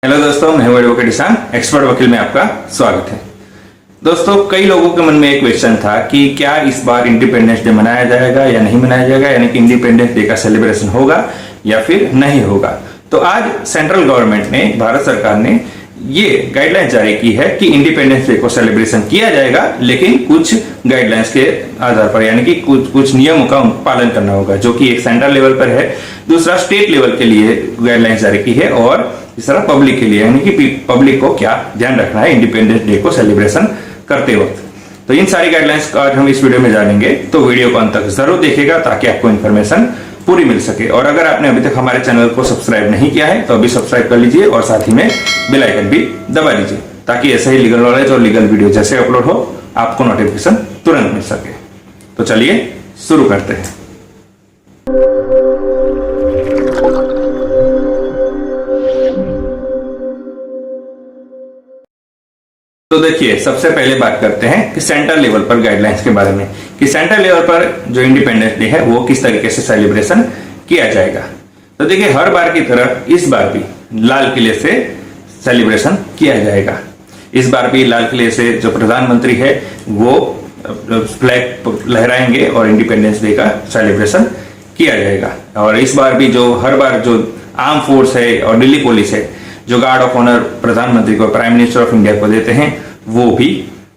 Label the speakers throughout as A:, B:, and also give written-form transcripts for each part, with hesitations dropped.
A: Hello दोस्तों, मैं हूं एडवोकेट ईशान, एक्सपर्ट वकील में आपका स्वागत है। दोस्तों, कई लोगों के मन में एक क्वेश्चन था कि क्या इस बार इंडिपेंडेंस डे मनाया जाएगा या नहीं मनाया जाएगा, यानी कि इंडिपेंडेंस डे का सेलिब्रेशन होगा या फिर नहीं होगा। तो आज सेंट्रल गवर्नमेंट ने, भारत सरकार ने ये गाइडलाइन जारी की है कि इंडिपेंडेंस डे को सेलिब्रेशन किया जाएगा, लेकिन कुछ गाइडलाइंस के आधार पर, यानी कि कुछ नियमों का पालन करना होगा, जो कि एक सेंट्रल लेवल पर है, दूसरा स्टेट लेवल के लिए गाइडलाइंस जारी की है, और तीसरा पब्लिक के लिए, यानी कि पब्लिक को क्या ध्यान रखना है इंडिपेंडेंस डे को सेलिब्रेशन करते वक्त। तो इन सारी गाइडलाइंस का आज हम इस वीडियो में जानेंगे, तो वीडियो को अंत तक जरूर देखिएगा ताकि आपको इन्फॉर्मेशन पूरी मिल सके। और अगर आपने अभी तक हमारे चैनल को सब्सक्राइब नहीं किया है तो अभी सब्सक्राइब कर लीजिए और साथ ही में बेल आइकन भी दबा लीजिए, ताकि ऐसे ही लीगल नॉलेज और लीगल वीडियो जैसे अपलोड हो आपको नोटिफिकेशन तुरंत मिल सके। तो चलिए शुरू करते हैं। तो देखिए, सबसे पहले बात करते हैं कि सेंट्रल लेवल पर गाइडलाइंस के बारे में, कि सेंट्रल लेवल पर जो इंडिपेंडेंस डे है वो किस तरीके से सेलिब्रेशन किया जाएगा। तो देखिए, हर बार की तरह इस बार भी लाल किले से सेलिब्रेशन किया जाएगा। इस बार भी लाल किले से जो प्रधानमंत्री है वो फ्लैग लहराएंगे और इंडिपेंडेंस डे का सेलिब्रेशन किया जाएगा। और इस बार भी जो हर बार जो आर्म फोर्स है और दिल्ली पुलिस है, जो गार्ड ऑफ ऑनर प्रधानमंत्री को, प्राइम मिनिस्टर ऑफ इंडिया को देते हैं, वो भी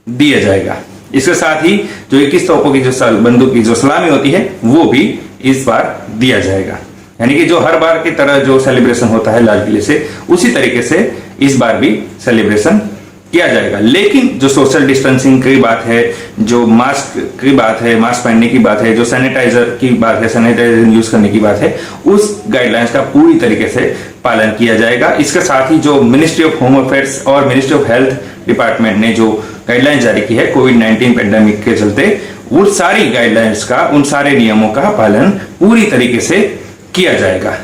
A: दिया जाएगा। इसके साथ ही जो 21 तोपों की जो बंदूक की जो सलामी होती है वो भी इस बार दिया जाएगा। यानी कि जो हर बार की तरह जो सेलिब्रेशन होता है लाल किले से, उसी तरीके से इस बार भी सेलिब्रेशन किया जाएगा। लेकिन जो सोशल डिस्टेंसिंग की बात है, जो मास्क की बात है, मास्क पहनने की बात है, जो सैनिटाइजर की बात है, सैनिटाइजर यूज करने की बात है, उस गाइडलाइंस का पूरी तरीके से पालन किया जाएगा। इसके साथ ही जो मिनिस्ट्री ऑफ होम अफेयर्स और मिनिस्ट्री ऑफ हेल्थ डिपार्टमेंट ने जो गाइडलाइन जारी की है कोविड-19 पेंडेमिक के चलते, उन सारी गाइडलाइंस का, उन सारे नियमों का पालन पूरी तरीके से किया जाएगा।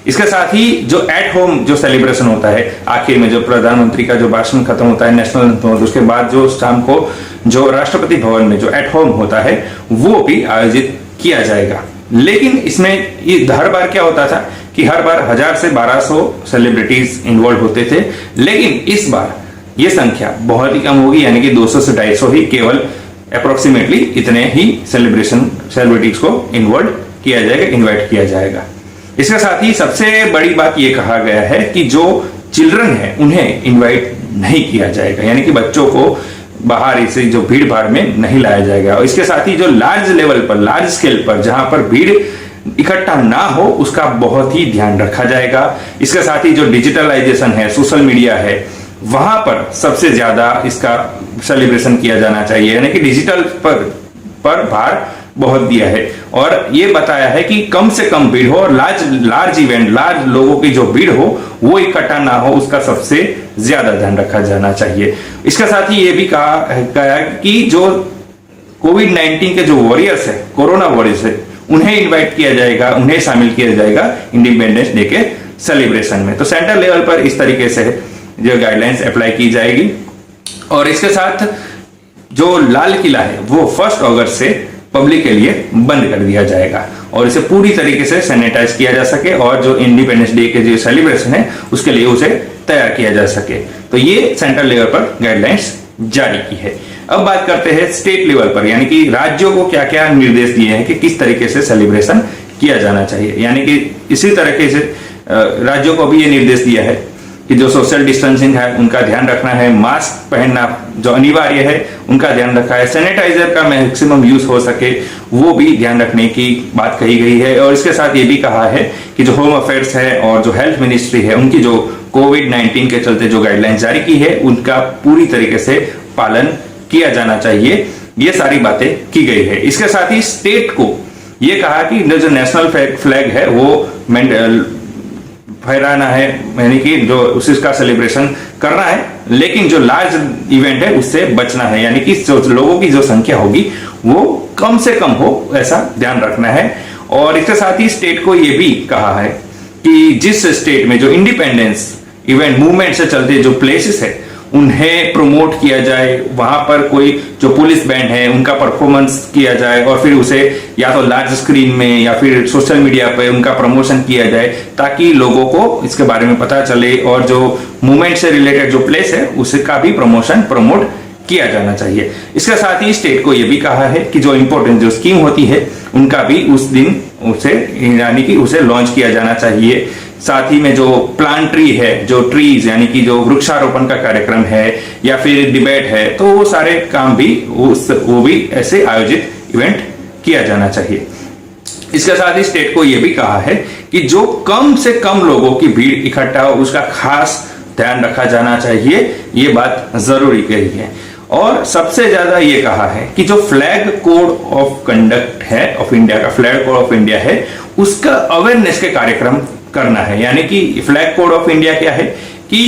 A: इसके साथ ही जो एट होम जो सेलिब्रेशन होता है, आखिर में जो प्रधानमंत्री का जो भाषण खत्म होता है नेशनल एंथम, उसके बाद जो शाम को जो राष्ट्रपति भवन में जो एट होम होता है वो भी आयोजित किया जाएगा। लेकिन इसमें ये हर बार क्या होता था कि हर बार 1000 से 1200 सेलिब्रिटीज इन्वॉल्व होते थे, लेकिन इस बार ये संख्या बहुत ही कम होगी, यानी कि 200 से 250 ही, केवल अप्रोक्सीमेटली इतने ही सेलिब्रिटीज को इन्वॉल्व किया जाएगा, इन्वाइट किया जाएगा। इसके साथ ही सबसे बड़ी बात यह कहा गया है कि जो चिल्ड्रन है उन्हें इनवाइट नहीं किया जाएगा, यानी कि बच्चों को बाहर से जो भीड़ भाड़ में नहीं लाया जाएगा। और इसके साथ ही जो लार्ज लेवल पर, लार्ज स्केल पर जहां पर भीड़ इकट्ठा ना हो, उसका बहुत ही ध्यान रखा जाएगा। इसके साथ ही जो डिजिटलाइजेशन है, सोशल मीडिया है, वहां पर सबसे ज्यादा इसका सेलिब्रेशन किया जाना चाहिए, यानी कि डिजिटल पर भार बहुत दिया है और ये बताया है कि कम से कम भीड़ हो और लार्ज इवेंट, लार्ज लोगों की जो भीड़ हो वो इकट्ठा ना हो, उसका सबसे ज्यादा ध्यान रखा जाना चाहिए। इसके साथ ही ये भी कहा गया कि जो कोविड-19 के जो वॉरियर्स है, कोरोना वॉरियर्स है, उन्हें इन्वाइट किया जाएगा, उन्हें शामिल किया जाएगा इंडिपेंडेंस डे के सेलिब्रेशन में। तो सेंट्रल लेवल पर इस तरीके से जो गाइडलाइंस अप्लाई की जाएगी। और इसके साथ जो लाल किला है वो 1 अगस्त से पब्लिक के लिए बंद कर दिया जाएगा और इसे पूरी तरीके से सैनिटाइज किया जा सके और जो इंडिपेंडेंस डे के जो सेलिब्रेशन है उसके लिए उसे तैयार किया जा सके। तो ये सेंट्रल लेवल पर गाइडलाइंस जारी की है। अब बात करते हैं स्टेट लेवल पर, यानी कि राज्यों को क्या क्या निर्देश दिए हैं कि किस तरीके से सेलिब्रेशन किया जाना चाहिए। यानी कि इसी तरीके से राज्यों को भी ये निर्देश दिया है कि जो सोशल डिस्टेंसिंग है उनका ध्यान रखना है, मास्क पहनना जो अनिवार्य है उनका ध्यान रखा है, सैनिटाइजर का मैक्सिमम यूज हो सके वो भी ध्यान रखने की बात कही गई है। और इसके साथ ये भी कहा है कि जो होम अफेयर्स है और जो हेल्थ मिनिस्ट्री है, उनकी जो कोविड-19 के चलते जो गाइडलाइन जारी की है उनका पूरी तरीके से पालन किया जाना चाहिए। ये सारी बातें की गई है। इसके साथ ही स्टेट को ये कहा कि जो नेशनल फ्लैग है वो फहराना है, यानी कि जो उसका सेलिब्रेशन करना है, लेकिन जो लार्ज इवेंट है उससे बचना है, यानी कि जो लोगों की जो संख्या होगी वो कम से कम हो, ऐसा ध्यान रखना है। और इसके साथ ही स्टेट को ये भी कहा है कि जिस स्टेट में जो इंडिपेंडेंस इवेंट मूवमेंट से चलते जो प्लेसेस है उन्हें प्रमोट किया जाए, वहां पर कोई जो पुलिस बैंड है उनका परफॉर्मेंस किया जाए और फिर उसे या तो लार्ज स्क्रीन में या फिर सोशल मीडिया पे उनका प्रमोशन किया जाए, ताकि लोगों को इसके बारे में पता चले और जो मूवमेंट से रिलेटेड जो प्लेस है उसका भी प्रमोट किया जाना चाहिए। इसके साथ ही स्टेट को यह भी कहा है कि जो इंपॉर्टेंट जो स्कीम होती है उनका भी उस दिन उसे यानी कि उसे लॉन्च किया जाना चाहिए। साथ ही में जो प्लांट ट्री है, जो ट्रीज यानी कि जो वृक्षारोपण का कार्यक्रम है या फिर डिबेट है, तो वो सारे काम भी वो भी ऐसे आयोजित इवेंट किया जाना चाहिए। इसके साथ ही स्टेट को यह भी कहा है कि जो कम से कम लोगों की भीड़ इकट्ठा हो उसका खास ध्यान रखा जाना चाहिए, ये बात जरूरी कही है। और सबसे ज्यादा ये कहा है कि जो फ्लैग कोड ऑफ कंडक्ट है ऑफ इंडिया का, फ्लैग कोड ऑफ इंडिया है, उसका अवेयरनेस के कार्यक्रम करना है। यानी कि फ्लैग कोड ऑफ इंडिया क्या है कि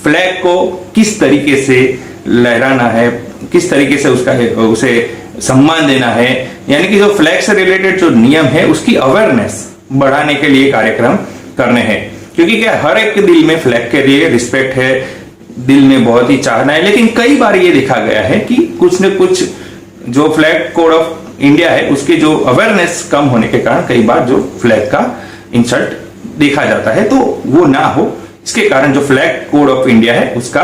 A: फ्लैग को किस तरीके से लहराना है, किस तरीके से उसे सम्मान देना है, यानी कि जो फ्लैग से रिलेटेड जो नियम है उसकी अवेयरनेस बढ़ाने के लिए कार्यक्रम करने हैं। क्योंकि क्या हर एक के दिल में फ्लैग के लिए रिस्पेक्ट है, दिल में बहुत ही चाहना है, लेकिन कई बार ये देखा गया है कि कुछ न कुछ जो फ्लैग कोड ऑफ इंडिया है उसके जो अवेयरनेस कम होने के कारण कई बार जो फ्लैग का इंसल्ट देखा जाता है, तो वो ना हो इसके कारण जो फ्लैग कोड ऑफ इंडिया है उसका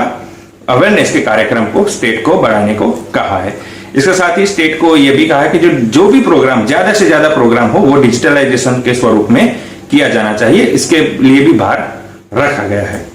A: अवेयरनेस के कार्यक्रम को स्टेट को बढ़ाने को कहा है। इसके साथ ही स्टेट को यह भी कहा है कि जो भी प्रोग्राम, ज्यादा से ज्यादा प्रोग्राम हो वो डिजिटलाइजेशन के स्वरूप में किया जाना चाहिए, इसके लिए भी भार रखा गया है।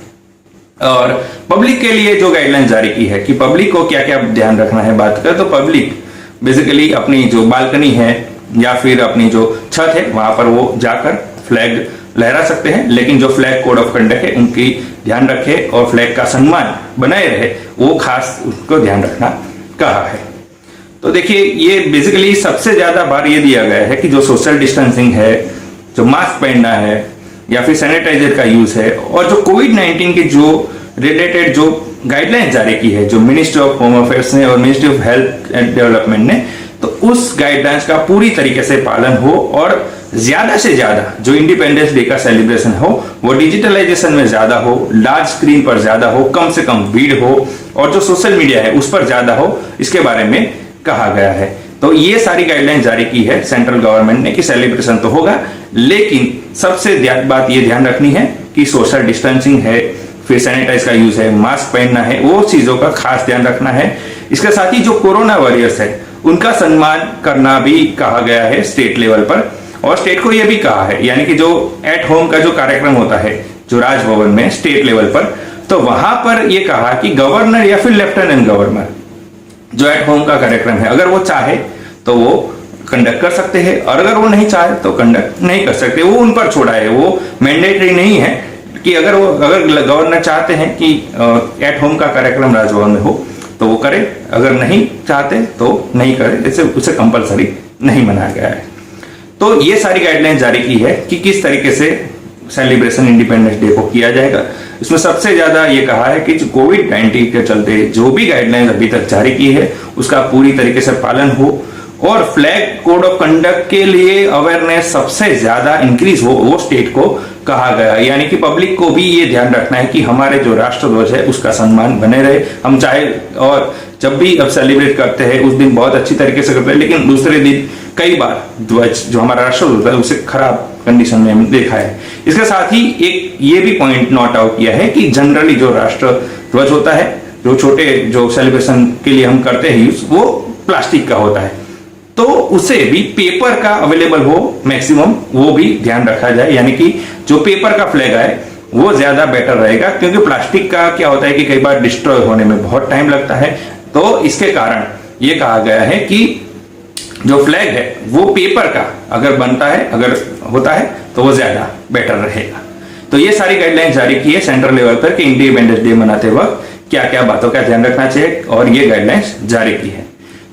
A: और पब्लिक के लिए जो गाइडलाइन जारी की है कि पब्लिक को क्या क्या ध्यान रखना है बात करें, तो पब्लिक बेसिकली अपनी जो बालकनी है या फिर अपनी जो छत है वहां पर वो जाकर फ्लैग लहरा सकते हैं, लेकिन जो फ्लैग कोड ऑफ कंडक्ट है उनकी ध्यान रखे और फ्लैग का सम्मान बनाए रहे, वो खास उसको ध्यान रखना कहा है। तो देखिए ये बेसिकली सबसे ज्यादा बार ये दिया गया है कि जो सोशल डिस्टेंसिंग है, जो मास्क पहनना है या फिर सैनिटाइजर का यूज है, और जो कोविड-19 के जो रिलेटेड जो गाइडलाइन जारी की है जो मिनिस्ट्री ऑफ होम अफेयर्स ने और ministry of health and development ने, तो उस गाइडलाइंस का पूरी तरीके से पालन हो और ज्यादा से ज्यादा जो इंडिपेंडेंस डे का सेलिब्रेशन हो वो डिजिटलाइजेशन में ज्यादा हो, लार्ज स्क्रीन पर ज्यादा हो, कम से कम भीड़ हो और जो सोशल मीडिया है उस पर ज्यादा हो, इसके बारे में कहा गया है। तो ये सारी गाइडलाइन जारी की है सेंट्रल गवर्नमेंट ने कि सेलिब्रेशन तो होगा, लेकिन सबसे बात ये ध्यान रखनी है कि सोशल डिस्टेंसिंग है, फिर सैनिटाइज का यूज है, मास्क पहनना है, वो चीजों का खास ध्यान रखना है। इसके साथ ही जो कोरोना वॉरियर्स है उनका सम्मान करना भी कहा गया है स्टेट लेवल पर। और स्टेट को यह भी कहा है, यानी कि जो एट होम का जो कार्यक्रम होता है जो राजभवन में स्टेट लेवल पर, तो वहां पर यह कहा कि गवर्नर या फिर लेफ्टिनेंट गवर्नर जो एट होम का कार्यक्रम है अगर वो चाहे तो वो कंडक्ट कर सकते हैं, और अगर वो नहीं चाहे तो कंडक्ट नहीं कर सकते, वो उन पर छोड़ा है। वो मैंडेटरी नहीं है कि अगर गवर्नर चाहते हैं कि एट होम का कार्यक्रम राजभवन में हो तो वो करे, अगर नहीं चाहते तो नहीं करे, जैसे उसे कंपलसरी नहीं बनाया गया है। तो ये सारी गाइडलाइन जारी की है कि किस तरीके से सेलिब्रेशन इंडिपेंडेंस डे को किया जाएगा। इसमें सबसे ज्यादा ये कहा है कि कोविड-19 के चलते जो भी गाइडलाइन अभी तक जारी की है उसका पूरी तरीके से पालन हो और फ्लैग कोड ऑफ कंडक्ट के लिए अवेयरनेस सबसे ज्यादा इंक्रीज हो, वो स्टेट को कहा गया। यानी कि पब्लिक को भी ये ध्यान रखना है कि हमारे जो राष्ट्रध्वज है उसका सम्मान बने रहे। हम चाहे और जब भी अब सेलिब्रेट करते हैं उस दिन बहुत अच्छी तरीके से करते हैं, लेकिन दूसरे दिन कई बार ध्वज जो हमारा राष्ट्रध्वज है उसे खराब कंडीशन में देखा है। इसके साथ ही एक ये भी पॉइंट नोट आउट किया है कि जनरली जो राष्ट्रध्वज होता है, जो छोटे जो सेलिब्रेशन के लिए हम करते हैं वो प्लास्टिक का होता है, तो उसे भी पेपर का अवेलेबल हो मैक्सिमम, वो भी ध्यान रखा जाए। यानी कि जो पेपर का फ्लैग है वो ज्यादा बेटर रहेगा, क्योंकि प्लास्टिक का क्या होता है कि कई बार डिस्ट्रॉय होने में बहुत टाइम लगता है। तो इसके कारण ये कहा गया है कि जो फ्लैग है वो पेपर का अगर बनता है, अगर होता है तो वो ज्यादा बेटर रहेगा। तो ये सारी गाइडलाइन जारी की है सेंट्रल लेवल पर कि इंडिपेंडेंस डे मनाते वक्त क्या क्या बातों का ध्यान रखना चाहिए, और ये गाइडलाइंस जारी की है।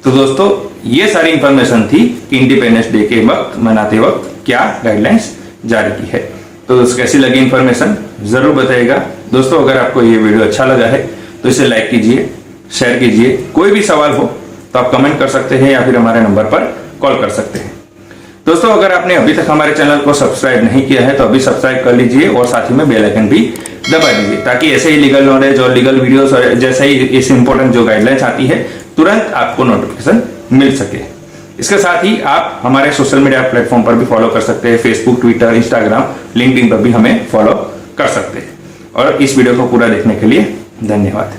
A: तो दोस्तों ये सारी इंफॉर्मेशन थी कि इंडिपेंडेंस डे के वक्त मनाते वक्त क्या गाइडलाइंस जारी की है। तो दोस्तों कैसी लगी इंफॉर्मेशन जरूर बताइएगा। दोस्तों अगर आपको ये वीडियो अच्छा लगा है तो इसे लाइक कीजिए, शेयर कीजिए। कोई भी सवाल हो तो आप कमेंट कर सकते हैं या फिर हमारे नंबर पर कॉल कर सकते हैं। दोस्तों अगर आपने अभी तक हमारे चैनल को सब्सक्राइब नहीं किया है तो अभी सब्सक्राइब कर लीजिए और साथ ही में बेल आइकन भी दबा दीजिए, ताकि ऐसे ही लीगल नॉलेज और लीगल वीडियोस और जैसे ही इस इंपॉर्टेंट जो गाइडलाइंस आती है तुरंत आपको नोटिफिकेशन मिल सके। इसके साथ ही आप हमारे सोशल मीडिया प्लेटफॉर्म पर भी फॉलो कर सकते हैं, फेसबुक, ट्विटर, इंस्टाग्राम, लिंक्डइन पर भी हमें फॉलो कर सकते हैं। और इस वीडियो को पूरा देखने के लिए धन्यवाद।